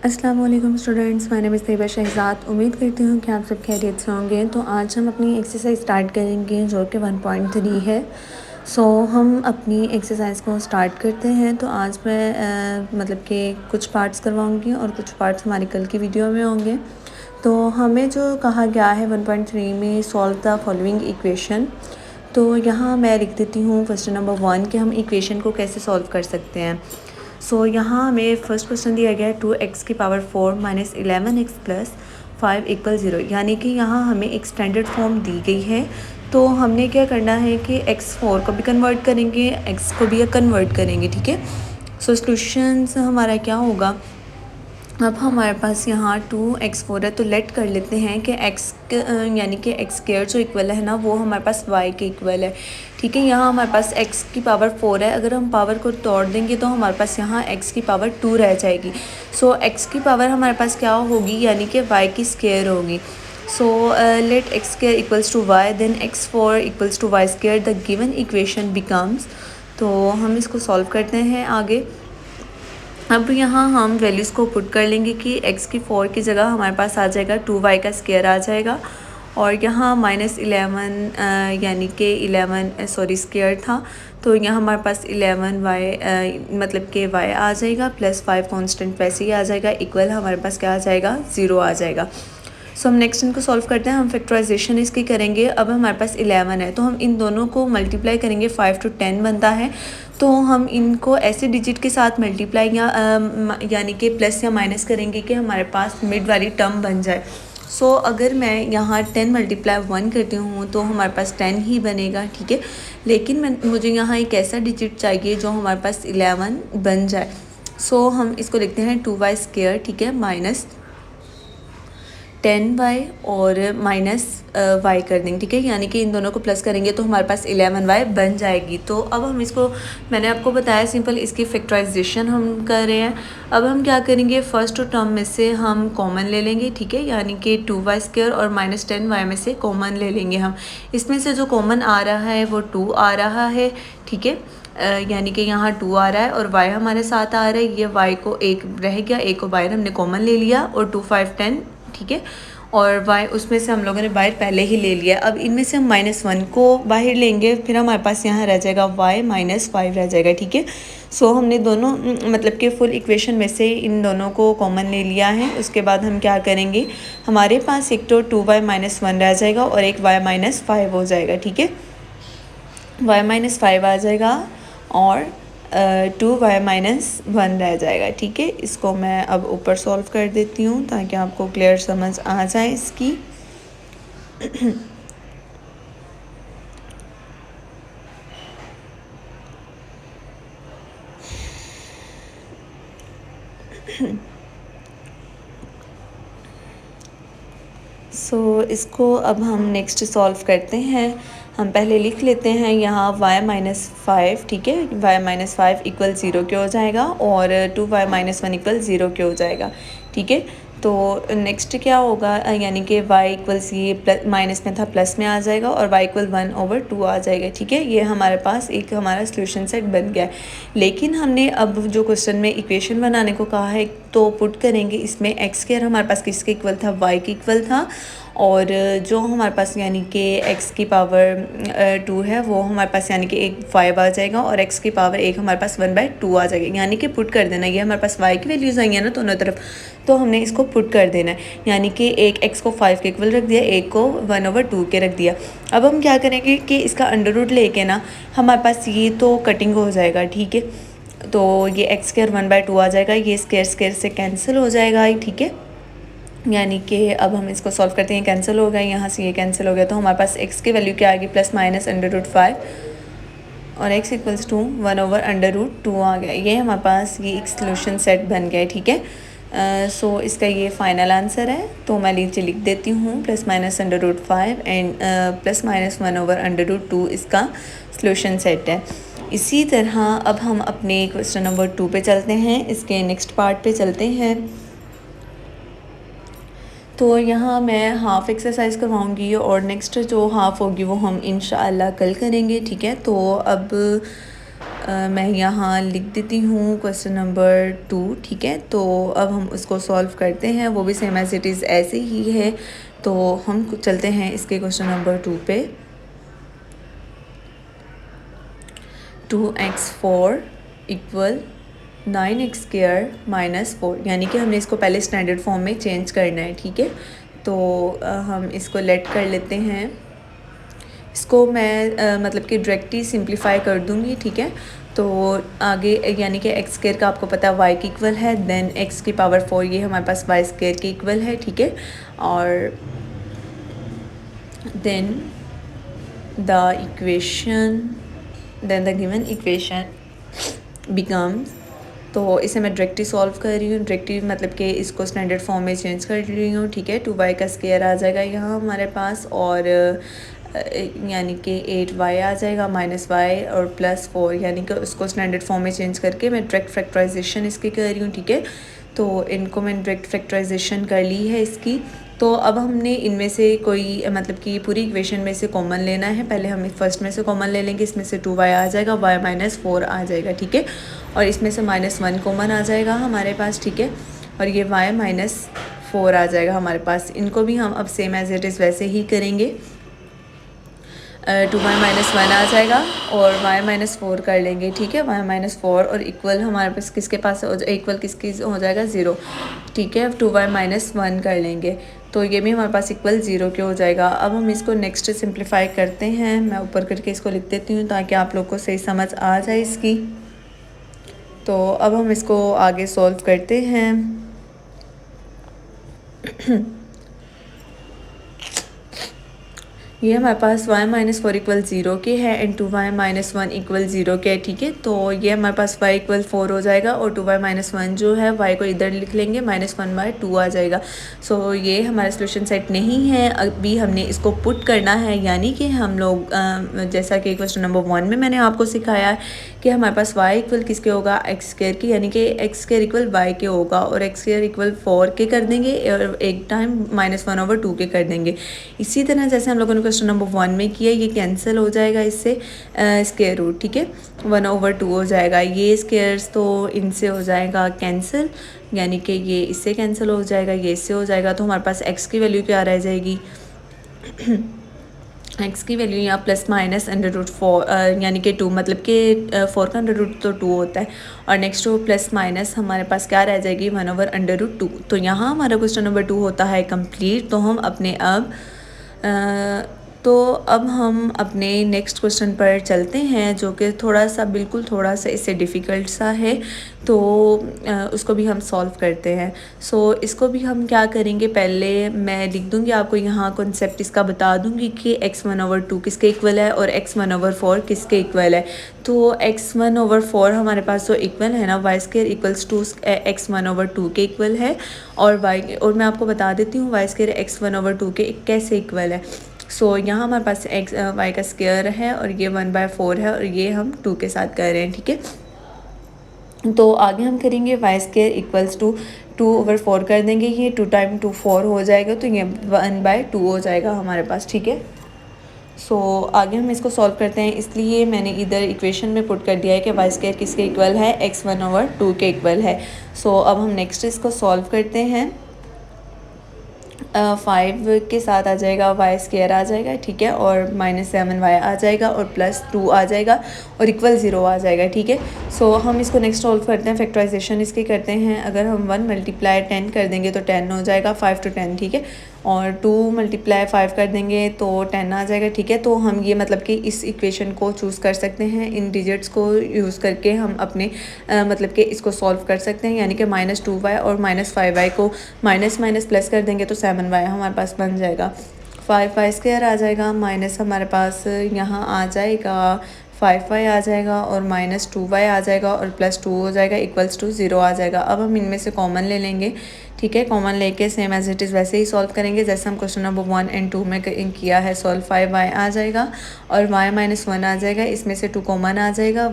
अस्सलाम वालेकुम students, my name is Taiba Shahzad. उम्मीद करती हूँ कि आप सब खैरियत से होंगे। तो आज हम अपनी एक्सरसाइज स्टार्ट करेंगे जो कि 1.3 है। हम अपनी एक्सरसाइज को स्टार्ट करते हैं। तो आज मैं मतलब कि कुछ पार्ट्स करवाऊँगी और कुछ पार्ट्स हमारी कल की वीडियो में होंगे। तो हमें जो कहा गया है 1.3 में, सॉल्व द फॉलोइंग इक्वेशन। तो यहाँ मैं लिख देती हूँ क्वेश्चन नंबर 1 कि हम इक्वेशन को कैसे सॉल्व कर सकते हैं। यहाँ हमें फर्स्ट क्वेश्चन दिया गया है 2x की power 4 minus 11x plus 5 equal 0, यानी कि यहाँ हमें एक स्टैंडर्ड फॉर्म दी गई है। तो हमने क्या करना है कि x4 को भी कन्वर्ट करेंगे, x को भी कन्वर्ट करेंगे, ठीक है। सोल्यूशंस हमारा क्या होगा, अब हमारे पास यहाँ 2x4 है तो लेट कर लेते हैं कि यानी कि x स्क्वायर जो इक्वल है ना वो हमारे पास y के इक्वल है, ठीक है। यहाँ हमारे पास x की पावर 4 है, अगर हम पावर को तोड़ देंगे तो हमारे पास यहाँ x की पावर 2 रह जाएगी। x की पावर हमारे पास क्या होगी, यानी कि y की स्क्वायर होगी। Let x square equals to y, then x4 equals to y square, the given equation becomes. तो हम इसको सॉल्व करते हैं आगे। अब यहाँ हम वैल्यूज़ को पुट कर लेंगे कि x की 4 की जगह हमारे पास आ जाएगा 2y का स्क्वायर आ जाएगा, और यहाँ -11 यानी कि 11 स्क्वायर था, तो यहाँ हमारे पास 11y मतलब कि y आ जाएगा, प्लस 5 कांस्टेंट वैसे ही आ जाएगा, इक्वल हमारे पास क्या आ जाएगा, 0 आ जाएगा। हम नेक्स्ट इनको सॉल्व करते हैं। हम फैक्टराइजेशन इसकी करेंगे। अब हमारे पास 11 है तो हम इन दोनों को मल्टीप्लाई करेंगे, 5 to 10 बनता है। तो हम इनको ऐसे डिजिट के साथ मल्टीप्लाई यानी कि प्लस या माइनस करेंगे कि हमारे पास मिड वाली टर्म बन जाए। अगर मैं यहाँ 10 मल्टीप्लाई 1 करती हूँ तो हमारे पास 10 ही बनेगा, ठीक है। लेकिन मुझे यहाँ एक ऐसा डिजिट चाहिए जो हमारे पास 11 बन जाए। हम इसको लिखते हैं 2y स्क्वायर, ठीक है, माइनस 10y और माइनस y कर देंगे, ठीक है। यानी कि इन दोनों को प्लस करेंगे तो हमारे पास 11y बन जाएगी। तो अब हम इसको, मैंने आपको बताया सिंपल इसकी फैक्टराइजेशन हम कर रहे हैं। अब हम क्या करेंगे, फर्स्ट टर्म में से हम कॉमन ले लेंगे, ठीक है, यानी कि 2y स्क्वायर और माइनस 10y में से कॉमन ले लेंगे हम। इसमें से जो कॉमन आ रहा है वो 2 आ रहा है, ठीक है। यानी कि यहाँ 2 आ रहा है और y हमारे साथ आ रहा है। ये y को एक रह गया, एक को बाहर हमने कॉमन ले लिया, और 2 5 10, ठीक है। और y उसमें से हम लोगों ने बाहर पहले ही ले लिया। अब इनमें से हम -1 को बाहर लेंगे, फिर हमारे पास यहाँ रह जाएगा y -5 रह जाएगा, ठीक है। हमने दोनों मतलब कि फुल इक्वेशन में से इन दोनों को कॉमन ले लिया है। उसके बाद हम क्या करेंगे, हमारे पास एक तो 2y -1 रह जाएगा और एक y -5 हो जाएगा, ठीक है। y -5 आ जाएगा और 2y -1 रह जाएगा, ठीक है। इसको मैं अब ऊपर सॉल्व कर देती हूँ ताकि आपको क्लियर समझ आ जाए इसकी। इसको अब हम नेक्स्ट सॉल्व करते हैं। हम पहले लिख लेते हैं यहाँ y -5, ठीक है, y -5 इक्वल 0 के हो जाएगा और 2y -1 इक्वल 0 के हो जाएगा, ठीक है। तो नेक्स्ट क्या होगा, यानी कि y इक्वल्स, ये प्लस माइनस में था प्लस में आ जाएगा, और y इक्वल 1/2 आ जाएगा, ठीक है। ये हमारे पास एक हमारा सोल्यूशन सेट बन गया है। लेकिन हमने अब जो क्वेश्चन में इक्वेशन बनाने को कहा है तो पुट करेंगे इसमें x स्क्वायर हमारे पास किसके इक्वल था, y के इक्वल था, और जो हमारे पास यानी कि x की पावर 2 है वो हमारे पास यानी कि एक 5 आ जाएगा, और x की पावर 1 हमारे पास 1/2 आ जाएगा। यानी कि पुट कर देना, ये हमारे पास y की वैल्यूज़ आई हैं ना दोनों तरफ, तो हमने इसको पुट कर देना है। यानी कि एक x को 5 के इक्वल रख दिया, एक को 1/2 के रख दिया। अब हम क्या करेंगे कि इसका अंडर रूट लेके ना हमारे पास ये तो कटिंग हो जाएगा, ठीक है। तो ये x स्क्वायर 1/2 आ जाएगा, ये स्क्वायर स्क्वायर से कैंसिल हो जाएगा, ठीक है। यानी कि अब हम इसको सॉल्व करते हैं, कैंसिल हो गया, यहाँ से ये कैंसिल हो गया, तो हमारे पास x की वैल्यू क्या आएगी, +-√5 और x इक्वल्स टू 1/√2 आ गया। ये हमारे पास ये एक सोल्यूशन सेट बन गया है, ठीक है। इसका ये फाइनल आंसर है। तो मैं नीचे लिख देती हूँ +-√5 एंड +-1/√2 इसका सोल्यूशन सेट है। इसी तरह अब हम अपने क्वेश्चन नंबर 2 पे चलते हैं, इसके नेक्स्ट पार्ट पे चलते हैं। तो यहाँ मैं हाफ़ एक्सरसाइज करवाऊँगी और नेक्स्ट जो हाफ़ होगी वो हम इंशाअल्लाह कल करेंगे, ठीक है। तो अब मैं यहाँ लिख देती हूँ क्वेश्चन नंबर 2, ठीक है। तो अब हम उसको सॉल्व करते हैं, वो भी सेम एज इट इज़ ऐसे ही है। तो हम चलते हैं इसके क्वेश्चन नंबर 2 पे। 2x4 इक्वल 9x² माइनस 4, यानी कि हमने इसको पहले स्टैंडर्ड फॉर्म में चेंज करना है, ठीक है। तो हम इसको लेट कर लेते हैं। इसको मैं मतलब कि डायरेक्टली सिंप्लीफाई कर दूँगी, ठीक है। तो आगे यानी कि x² का आपको पता है y के इक्वल है, देन x की पावर 4 ये हमारे पास y² के इक्वल है, ठीक है। और then the given equation becomes, तो इसे मैं डायरेक्टली सॉल्व कर रही हूँ। डायरेक्टली मतलब कि इसको स्टैंडर्ड फॉर्म में चेंज कर रही हूँ, ठीक है। 2y का स्क्वायर आ जाएगा यहाँ हमारे पास, और यानी कि 8y आ जाएगा माइनस y और प्लस 4, यानी कि उसको स्टैंडर्ड फॉर्म में चेंज करके मैं डायरेक्ट फैक्टराइजेशन इसकी कर रही हूँ, ठीक है। तो इनको मैंने डायरेक्ट फैक्टराइजेशन कर ली है इसकी। तो अब हमने इनमें से कोई मतलब कि पूरी इक्वेशन में से कॉमन लेना है। पहले हम फर्स्ट में से कॉमन ले लेंगे, इसमें से 2y आ जाएगा, y माइनस 4 आ जाएगा, ठीक है। और इसमें से -1 कॉमन आ जाएगा हमारे पास, ठीक है। और ये y माइनस 4 आ जाएगा हमारे पास। इनको भी हम अब सेम एज इट इज़ वैसे ही करेंगे। 2y माइनस 1 आ जाएगा और y माइनस 4 कर लेंगे, ठीक है। y माइनस 4 और इक्वल हमारे पास किसके पास इक्वल किसकी हो जाएगा 0, ठीक है। 2y माइनस 1 कर लेंगे तो ये भी हमारे पास इक्वल 0 के हो जाएगा। अब हम इसको नेक्स्ट सिंप्लीफाई करते हैं। मैं ऊपर करके इसको लिख देती हूँ ताकि आप लोग को सही समझ आ जाए इसकी। तो अब हम इसको आगे सॉल्व करते हैं। ये हमारे पास y माइनस 4 इक्वल 0 के है एंड 2y माइनस 1 इक्वल 0 के है, ठीक है। तो ये हमारे पास y इक्वल 4 हो जाएगा और 2y माइनस 1 जो है y को इधर लिख लेंगे, -1/2 आ जाएगा। सो ये हमारा सोल्यूशन सेट नहीं है। अभी हमने इसको पुट करना है, यानी कि हम लोग जैसा कि क्वेश्चन नंबर 1 में मैंने आपको सिखाया है कि हमारे पास y इक्वल किसके होगा, x² की, यानी कि x² इक्वल y के होगा और x² इक्वल 4 के कर देंगे और एक टाइम -1/2 के कर देंगे। इसी तरह जैसे हम लोगों ने क्वेश्चन नंबर 1 में किया, ये कैंसिल हो जाएगा इससे स्क्वायर रूट, ठीक है। 1/2 हो जाएगा। ये स्क्वायर्स तो इनसे हो जाएगा कैंसिल, यानी कि ये इससे कैंसिल हो जाएगा, ये इससे हो जाएगा। तो हमारे पास x की वैल्यू क्या रह जाएगी x की वैल्यू यहाँ प्लस माइनस √4 यानी कि 2, मतलब कि 4 का √2 तो 2 होता है और नेक्स्ट प्लस माइनस हमारे पास क्या रह जाएगी 1/√2। तो यहाँ हमारा क्वेश्चन नंबर 2 होता है कंप्लीट। तो अब हम अपने नेक्स्ट क्वेश्चन पर चलते हैं, जो कि बिल्कुल थोड़ा सा इससे डिफ़िकल्ट सा है। तो उसको भी हम सॉल्व करते हैं। सो इसको भी हम क्या करेंगे, पहले मैं लिख दूंगी आपको यहाँ कॉन्सेप्ट इसका बता दूंगी कि x1/2 किसके इक्वल है और x1/4 किसके इक्वल है। तो x1/4 हमारे पास जो इक्वल है ना, y² इक्वल्स टू x1/2 के इक्वल है और मैं आपको बता देती हूँ y² x1/2 के कैसे इक्वल है। सो यहाँ हमारे पास y का स्क्वायर है और ये 1/4 है और ये हम 2 के साथ कर रहे हैं, ठीक है। तो आगे हम करेंगे y² इक्वल्स टू 2/4 कर देंगे, ये 2 टाइम 2 4 हो जाएगा, तो ये 1/2 हो जाएगा हमारे पास, ठीक है। सो आगे हम इसको सॉल्व करते हैं, इसलिए मैंने इधर इक्वेशन में पुट कर दिया है कि y² किसके इक्वल है, x1/2 के इक्वल है। सो अब हम नेक्स्ट इसको सॉल्व करते हैं। 5 के साथ आ जाएगा y² आ जाएगा, ठीक है, और -7y आ जाएगा और +2 आ जाएगा और इक्वल 0 आ जाएगा, ठीक है। सो हम इसको नेक्स्ट सॉल्व करते हैं, फैक्टराइजेशन इसकी करते हैं। अगर हम 1 × 10 कर देंगे तो 10 हो जाएगा, 5 to 10, ठीक है। और 2 × 5 कर देंगे तो 10 आ जाएगा, ठीक है। तो हम ये मतलब कि इस इक्वेशन को चूज़ कर सकते हैं, इन डिजिट्स को यूज़ करके हम अपने मतलब कि इसको सॉल्व कर सकते हैं, यानी कि -2y और -5y को माइनस माइनस प्लस कर देंगे तो 7y हमारे पास बन जाएगा। 5y² आ जाएगा, माइनस हमारे पास यहाँ आ जाएगा 5y आ जाएगा और -2y आ जाएगा और +2 हो जाएगा, इक्वल्स टू 0 आ जाएगा। अब हम इनमें से कॉमन ले लेंगे, ठीक है। कॉमन लेके सेम एज इट इज़ वैसे ही सॉल्व करेंगे जैसे हम क्वेश्चन नंबर 1 और 2 में किया है सॉल्व। 5y आ जाएगा और y -1 आ जाएगा, इसमें से 2 कॉमन आ जाएगा,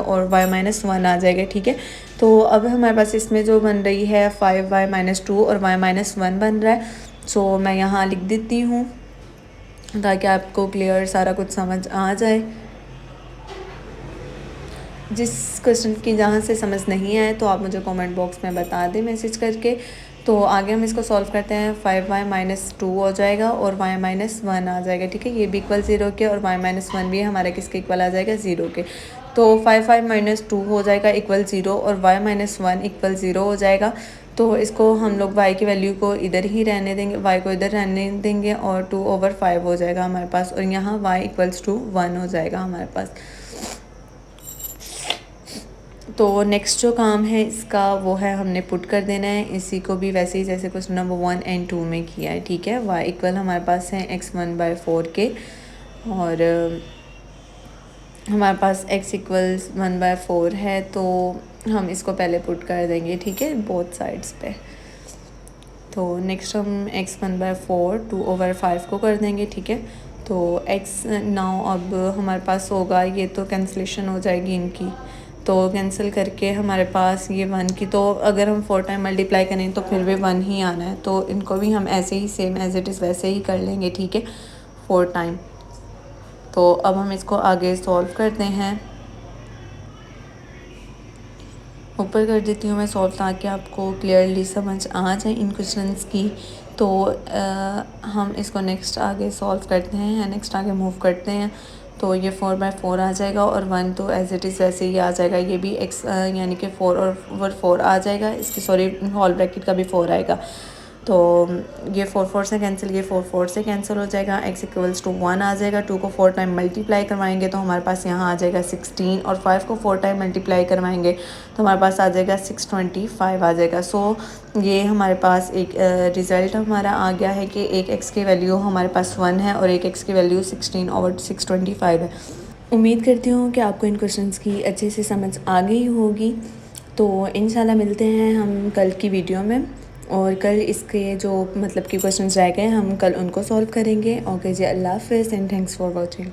और y -1 आ जाएगा, ठीक है। तो अब हमारे पास इसमें जो बन रही है 5y -2 और y -1 बन रहा है। सो मैं यहाँ लिख देती हूँ ताकि आपको क्लियर सारा कुछ समझ आ जाए। जिस क्वेश्चन की जहाँ से समझ नहीं आए तो आप मुझे कमेंट बॉक्स में बता दें मैसेज करके। तो आगे हम इसको सॉल्व करते हैं। 5y-2 हो जाएगा और y-1 आ जाएगा, ठीक है। ये भी इक्वल 0 के और y-1 भी हमारा किसके इक्वल आ जाएगा, 0 के। तो 5y-2 हो जाएगा इक्वल 0 और y-1 इक्वल 0 हो जाएगा। तो इसको हम लोग y की वैल्यू को इधर ही रहने देंगे, y को इधर रहने देंगे और 2/5 हो जाएगा हमारे पास, और यहाँ y इक्वल्स टू 1 हो जाएगा हमारे पास। तो नेक्स्ट जो काम है इसका वो है हमने पुट कर देना है इसी को भी वैसे ही जैसे क्वेश्चन नंबर 1 और 2 में किया है, ठीक है। y इक्वल हमारे पास है x1/4 के और हमारे पास x इक्वल्स 1/4 है, तो हम इसको पहले पुट कर देंगे, ठीक है, बोथ साइड्स पे। तो नेक्स्ट हम x1/4 2/5 को कर देंगे, ठीक है। तो x नाउ अब हमारे पास होगा, ये तो कैंसलेशन हो जाएगी इनकी, तो कैंसिल करके हमारे पास ये 1 की, तो अगर हम 4 टाइम मल्टीप्लाई करें तो फिर भी 1 ही आना है, तो इनको भी हम ऐसे ही सेम एज इट इज़ वैसे ही कर लेंगे, ठीक है, 4 टाइम। तो अब हम इसको आगे सॉल्व करते हैं। ऊपर कर देती हूँ मैं सॉल्व ताकि आपको क्लियरली समझ आ जाए इन क्वेश्चंस की। तो हम इसको नेक्स्ट आगे सॉल्व करते हैं, नेक्स्ट आगे मूव करते हैं। तो ये 4/4 आ जाएगा और 1 तो एज इट इज़ वैसे ही आ जाएगा, ये भी x यानी कि 4 और 4 आ जाएगा, इसकी सॉरी होल ब्रैकेट का भी 4 आएगा। तो ये 4 से कैंसिल, ये 4 से कैंसिल हो जाएगा, x इक्वल्स टू 1 आ जाएगा। 2 को 4 टाइम मल्टीप्लाई करवाएंगे तो हमारे पास यहाँ आ जाएगा 16, और 5 को 4 टाइम मल्टीप्लाई करवाएंगे तो हमारे पास आ जाएगा 625 आ जाएगा। सो ये हमारे पास एक रिज़ल्ट हमारा आ गया है कि एक x की वैल्यू हमारे पास 1 है और एक x की वैल्यू 16 और 625 है। उम्मीद करती हूँ कि आपको इन क्वेश्चंस की अच्छे से समझ आ गई होगी। तो इंशाल्लाह मिलते हैं हम कल की वीडियो में, और कल इसके जो मतलब कि क्वेश्चंस रह गए हम कल उनको सॉल्व करेंगे। ओके जी, अल्लाह हाफ़िज़ एंड थैंक्स फॉर वॉचिंग।